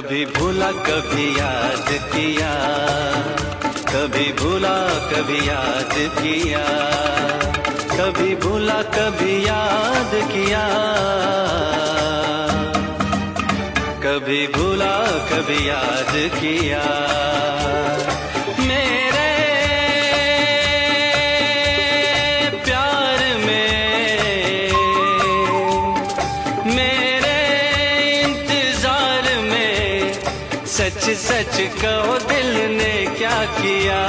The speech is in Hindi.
कभी भूला कभी याद किया, कभी भूला कभी याद किया, कभी भूला कभी याद किया, कभी भूला कभी याद किया। मेरे प्यार में, मेरे इंतजार में, सच सच कहो दिल ने क्या किया।